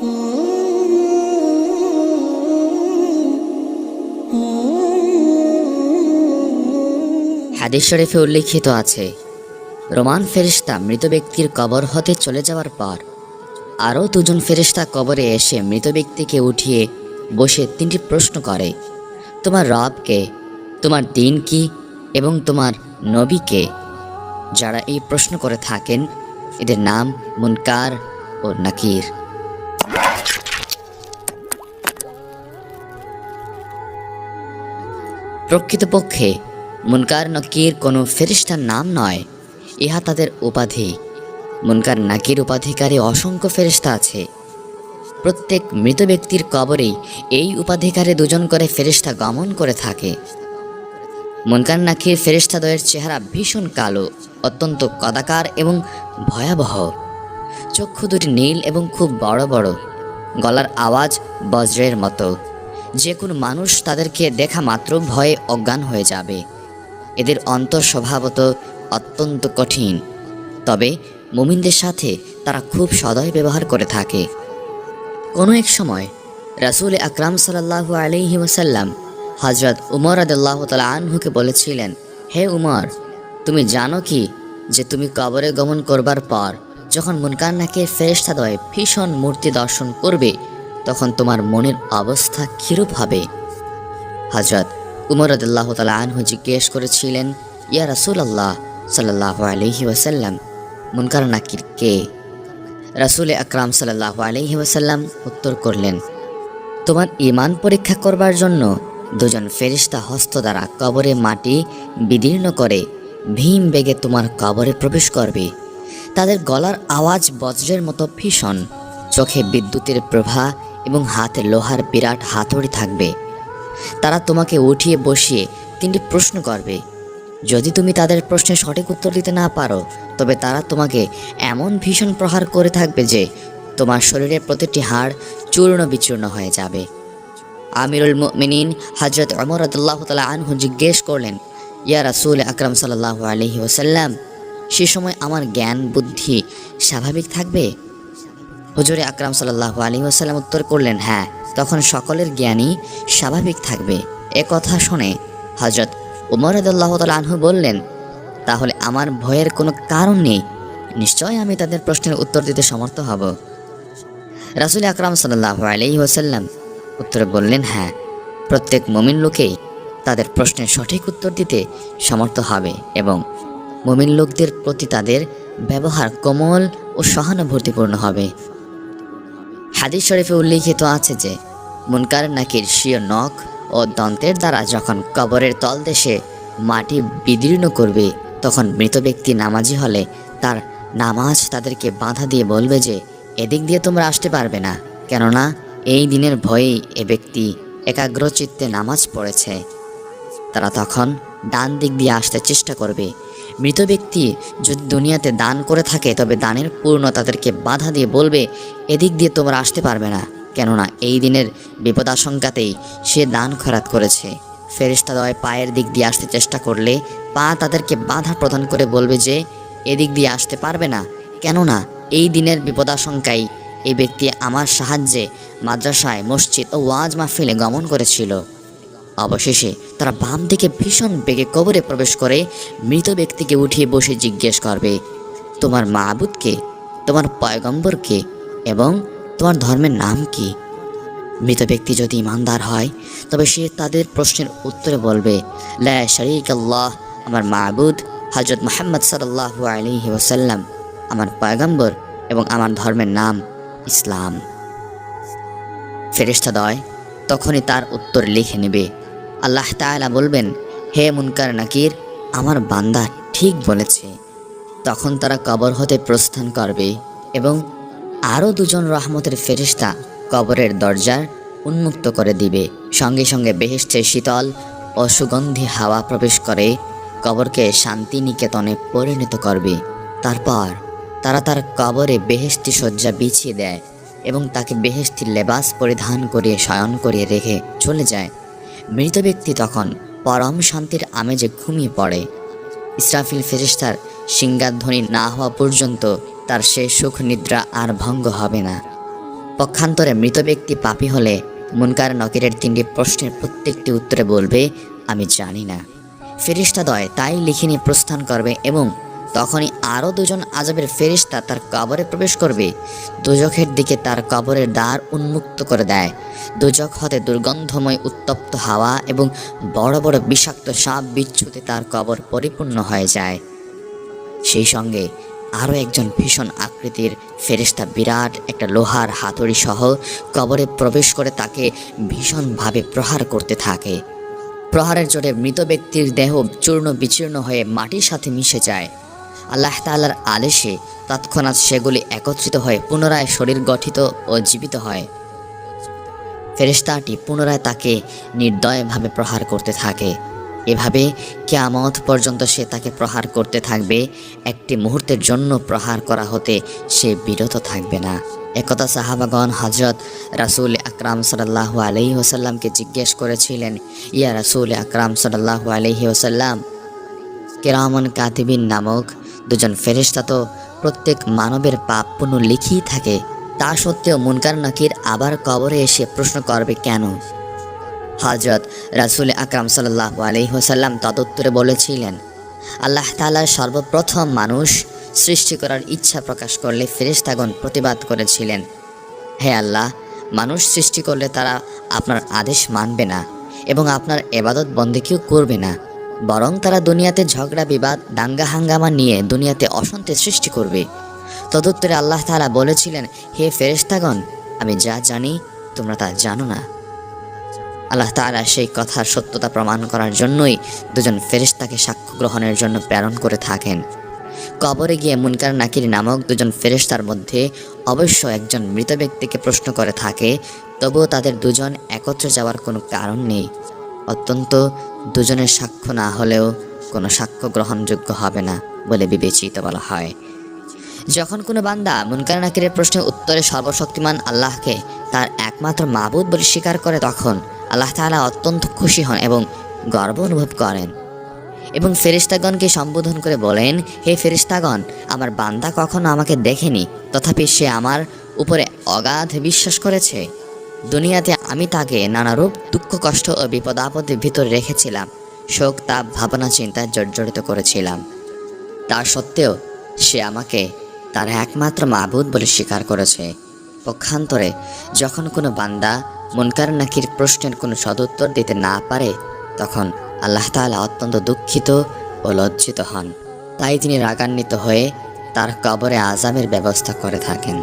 হাদিস শরীফে উল্লেখিত আছে, রোমান ফেরেশতা মৃত ব্যক্তির কবর হতে চলে যাওয়ার পর আরও দুজন ফেরেশতা কবরে এসে মৃত ব্যক্তিকে উঠিয়ে বসে তিনটি প্রশ্ন করে, তোমার রব কে, তোমার দিন কি এবং তোমার নবী কে? যারা এই প্রশ্ন করে থাকেন এদের নাম মুনকার ও নাকির। প্রকৃতপক্ষে মুনকার নাকির কোনো ফেরেশতার নাম নয়, ইহা তাদের উপাধি। মুনকার নাকির উপাধিকারী অসংখ্য ফেরেশতা আছে। প্রত্যেক মৃত ব্যক্তির কবরেই এই উপাধিকারে দুজন করে ফেরেশতা গমন করে থাকে। মুনকার নাকির ফেরেশতাদ্বয়ের চেহারা ভীষণ কালো, অত্যন্ত কদাকার এবং ভয়াবহ। চক্ষু দুটি নীল এবং খুব বড় বড়, গলার আওয়াজ বজ্রের মতো। যে কোনো মানুষ তাদেরকে দেখা মাত্র ভয়ে অজ্ঞান হয়ে যাবে। এদের অন্তর স্বভাবত অত্যন্ত কঠিন, তবে মুমিনদের সাথে তারা খুব সদয় ব্যবহার করে থাকে। কোনো এক সময় রাসূল আকরাম সাল্লাল্লাহু আলাইহি ওয়াসাল্লাম হযরত উমর রাদিয়াল্লাহু তাআলা আনহুকে বলেছিলেন, হে উমর, তুমি জানো কি যে তুমি কবরে গমন করবার পর যখন মুনকার নাকির ফেরেশতাদ্বয় ভীষণ মূর্তি দর্শন করবে তখন তোমার মনের অবস্থা কিরূপ হবে? হযরত উমর রাদিয়াল্লাহু তাআলা আনহু জিজ্ঞেস করেছিলেন, ইয়া রাসূলুল্লাহ সাল্লাল্লাহু আলাইহি ওয়াসাল্লাম, মুনকার নাকির কে? রাসূল আকরাম সাল্লাল্লাহু আলাইহি ওয়াসাল্লাম উত্তর করলেন, তোমার ঈমান পরীক্ষা করবার জন্য দুজন ফেরেশতা হস্ত দ্বারা কবরে মাটি বিদীর্ণ করে ভীম বেগে তোমার কবরে প্রবেশ করবে। তাদের গলার আওয়াজ বজ্রের মতো ভীষণ, চোখে বিদ্যুতের প্রভা এবং হাতে লোহার বিরাট হাতুড়ি থাকবে। তারা তোমাকে উঠিয়ে বসিয়ে তিনটি প্রশ্ন করবে। যদি তুমি তাদের প্রশ্নের সঠিক উত্তর দিতে না পারো তবে তারা তোমাকে এমন ভীষণ প্রহার করে থাকবে যে তোমার শরীরের প্রতিটি হাড় চূর্ণ বিচূর্ণ হয়ে যাবে। আমিরুল মুমিনিন হযরত ওমর রাদিয়াল্লাহু তাআলা আনহু জিজ্ঞেস করলেন, ইয়া রাসূল আকরাম সাল্লাল্লাহু আলাইহি ওয়াসাল্লাম, সে সময় আমার জ্ঞান বুদ্ধি স্বাভাবিক থাকবে? হুজুরে আকরাম সাল্লাল্লাহু আলাইহি ওয়াসাল্লাম উত্তর করলেন, হ্যাঁ, তখন সকলের জ্ঞানই স্বাভাবিক থাকবে। এ কথা শুনে হযরত উমর রাদিয়াল্লাহু তাআলা আনহু বললেন, তাহলে আমার ভয়ের কোনো কারণ নেই, নিশ্চয় আমি তাদের প্রশ্নের উত্তর দিতে সমর্থ হব। রাসূল আকরাম সাল্লাল্লাহু আলাইহি ওয়াসাল্লাম উত্তরে বললেন, হ্যাঁ, প্রত্যেক মুমিন লোকেই তাদের প্রশ্নের সঠিক উত্তর দিতে সমর্থ হবে এবং মুমিন লোকদের প্রতি তাদের ব্যবহার কোমল ও সহানুভূতিপূর্ণ হবে। হাদিস শরীফে উল্লেখিত আছে যে মুনকার নাকির স্বীয় নখ ও দন্তের দ্বারা যখন কবরের তলদেশে মাটি বিদীর্ণ করবে তখন মৃত ব্যক্তি নামাজি হলে তার নামাজ তাদেরকে বাধা দিয়ে বলবে যে এদিক দিয়ে তোমরা আসতে পারবে না, কেননা এই দিনের ভয়েই এ ব্যক্তি একাগ্রচিত্তে নামাজ পড়েছে। তারা তখন ডান দিক দিয়ে আসতে চেষ্টা করবে। মৃত ব্যক্তি যদি দুনিয়াতে দান করে থাকে তবে দানের পূর্ণ তাদেরকে বাধা দিয়ে বলবে এদিক দিয়ে তোমরা আসতে পারবে না, কেননা এই দিনের বিপদাশঙ্কাতেই সে দান খয়রাত করেছে। ফেরেশতাদ্বয় পায়ের দিক দিয়ে আসতে চেষ্টা করলে পা তাদেরকে বাধা প্রদান করে বলবে যে এদিক দিয়ে আসতে পারবে না, কেননা এই দিনের বিপদাশঙ্কায় এই ব্যক্তি আমার সাহায্যে মাদ্রাসায়, মসজিদ ও ওয়াজ মাহফিলে গমন করেছিল। অবশেষে তারা বাম দিকে ভীষণ বেগে কবরে প্রবেশ করে মৃত ব্যক্তিকে উঠিয়ে বসে জিজ্ঞেস করবে, তোমার মাবুদ কে, তোমার পয়গম্বর কে এবং তোমার ধর্মের নাম কি? মৃত ব্যক্তি যদি ইমানদার হয় তবে সে তাদের প্রশ্নের উত্তরে বলবে, লা শারীকা আল্লাহ, আমার মাবুদ হযরত মুহাম্মদ সাল্লাল্লাহু আলাইহি ওয়াসাল্লাম, আমার পয়গম্বর এবং আমার ধর্মের নাম ইসলাম। ফেরেশতাদ্বয় তখনই তার উত্তর লিখে নেবে। আল্লাহ তাআলা বলবেন, হে মুনকার নাকির, আমার বান্দা ঠিক বলেছে। তখন তারা কবর হতে প্রস্থান করবে এবং আরও দুজন রহমতের ফেরেশতা কবরের দরজার উন্মুক্ত করে দিবে। সঙ্গে সঙ্গে বেহেশতের শীতল ও সুগন্ধি হাওয়া প্রবেশ করে কবরকে শান্তি নিকেতনে পরিণত করবে। তারপর তারা তার কবরে বেহেশতি শয্যা বিছিয়ে দেয় এবং তাকে বেহেশতি লেবাস পরিধান করিয়ে শয়ন করিয়ে রেখে চলে যায়। মৃত ব্যক্তি তখন পরম শান্তির আমেজে ঘুমিয়ে পড়ে। ইসরাফিল ফেরেশতার সিংহাধ্বনি না হওয়া পর্যন্ত তার সে সুখ নিদ্রা আর ভঙ্গ হবে না। পক্ষান্তরে মৃত ব্যক্তি পাপী হলে মুনকার নকিরের 3টি প্রশ্নের প্রত্যেকটি উত্তরে বলবে, আমি জানি না। ফেরেশতাদ্বয় তাই লিখে নিয়ে প্রস্থান করবে এবং তখনই আরও 2জন আযাবের ফেরেশতা তার কবরে প্রবেশ করবে। দোজখের দিকে তার কবরের দ্বার উন্মুক্ত করে দেয়। দোজখ হতে দুর্গন্ধময় উত্তপ্ত হাওয়া এবং বড় বড় বিষাক্ত সাপ বিচ্ছুতে তার কবর পরিপূর্ণ হয়ে যায়। সেই সঙ্গে আরও একজন ভীষণ আকৃতির ফেরেশতা বিরাট একটা লোহার হাতুড়ি সহ কবরে প্রবেশ করে তাকে ভীষণভাবে প্রহার করতে থাকে। প্রহারের জোরে মৃত ব্যক্তির দেহ চূর্ণ বিচূর্ণ হয়ে মাটির সাথে মিশে যায়। আল্লাহ তাআলার আদেশে তৎক্ষণাৎ সেগুলি একত্রিত হয়ে পুনরায় শরীর গঠিত ও জীবিত হয়। ফেরেশতাটি পুনরায় তাকে নির্দয়ভাবে প্রহার করতে থাকে। এভাবে কিয়ামত পর্যন্ত সে তাকে প্রহার করতে থাকবে। একটি মুহূর্তের জন্য প্রহার করা হতে সে বিরত থাকবে না। একদা সাহাবাগণ হযরত রাসূল আকরাম সাল্লাল্লাহু আলাইহি ওয়াসাল্লামকে জিজ্ঞেস করেছিলেন, ইয়া রাসূল আকরাম সাল্লাল্লাহু আলাইহি ওয়াসাল্লাম, কিরামান কাতিবিন নামক 2জন ফেরেশতা তো প্রত্যেক মানবের পাপ পুণ্য লিখিয়ে থাকে, তা সত্ত্বেও মুনকার নাকির আবার কবরে এসে প্রশ্ন করবে কেন? হযরত রাসূল আকরাম সাল্লাল্লাহু আলাইহি ওয়াসাল্লাম তদুত্তরে বলেছিলেন, আল্লাহ তাআলা সর্বপ্রথম মানুষ সৃষ্টি করার ইচ্ছা প্রকাশ করলে ফেরেশতাগণ প্রতিবাদ করেছিলেন, হে আল্লাহ, মানুষ সৃষ্টি করলে তারা আপনার আদেশ মানবে না এবং আপনার ইবাদত বন্দেগীও করবে না, বরং তারা দুনিয়াতে ঝগড়া বিবাদ দাঙ্গা হাঙ্গামা নিয়ে দুনিয়াতে অশান্তি সৃষ্টি করবে। তদুত্তরে আল্লাহ তাআলা বলেছিলেন, হে ফেরেশতাগণ, আমি যা জানি তোমরা তা জানো না। আল্লাহ তাআলা সেই কথার সত্যতা প্রমাণ করার জন্যই 2জন ফেরেশতাকে সাক্ষ্য গ্রহণের জন্য প্রেরণ করে থাকেন। কবরে গিয়ে মুনকার নাকির নামক 2জন ফেরেশতার মধ্যে অবশ্য একজন মৃত ব্যক্তিকে প্রশ্ন করে থাকে, তবুও তাদের 2জন একত্রে যাওয়ার কোনো কারণ নেই। অত্যন্ত 2জনের সাক্ষ্য না হলেও কোনো সাক্ষ্য গ্রহণযোগ্য হবে না বলে বিবেচিত বলা হয়। যখন কোনো বান্দা মুনকার নাকিরের প্রশ্নের উত্তরে সর্বশক্তিমান আল্লাহকে তার একমাত্র মাবুদ বলে স্বীকার করে, তখন আল্লাহ তাআলা অত্যন্ত খুশি হন এবং গর্ব অনুভব করেন এবং ফেরেশতাগণকে সম্বোধন করে বলেন, হে ফেরেশতাগণ, আমার বান্দা কখনো আমাকে দেখেনি, তথাপি সে আমার উপরে অগাধ বিশ্বাস করেছে। দুনিয়াতে আমি তাকে নানারূপ দুঃখ কষ্ট ও বিপদ আপদের ভিতরে রেখেছিলাম, শোক তাপ ভাবনা চিন্তায় জর্জরিত করেছিলাম। তা সত্ত্বেও সে আমাকে তার একমাত্র মাবুদ বলে স্বীকার করেছে। পক্ষান্তরে যখন কোনো বান্দা মুনকার নাকির প্রশ্নের কোনো সদুত্তর দিতে না পারে, তখন আল্লাহ তাআলা অত্যন্ত দুঃখিত ও লজ্জিত হন। তাই তিনি রাগান্বিত হয়ে তার কবরে আযাবের ব্যবস্থা করে থাকেন।